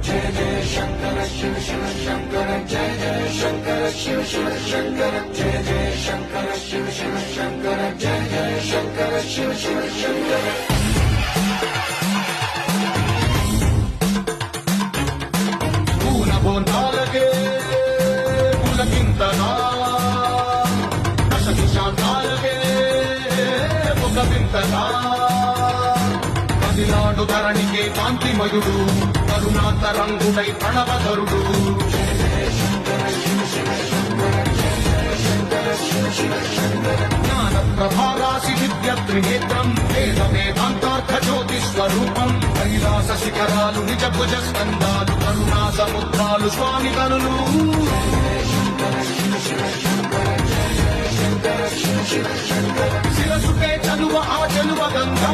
जय जय शंकर शिव शिव शंकर जय जय शंकर शिव शिव शंकर जय जय शंकर शिव शिव शंकर जय जय शंकर शिव शिव शंकर పూలకే పులకింతగా దశకి శాంతాలకే ఒక వింతగా కదిలాడు ధరణికే కాంతిమయుడు కరుణాంతరంగుడై ప్రణవధరుడు జయ జయ శంకర శివ శివ శంకర జయ జయ శంకర శివ శివ శంకర జ్ఞాన ప్రభారాసి విద్య త్రినేత్రం వేద వేదాంతార్థ జ్యోతి స్వరూపం కైలాస శిఖరాలు నిజ భుజ స్కందాలు కరుణా సముద్రాలు స్వామి కనులు శిరసుకే చలువ ఆ చలువ గంగా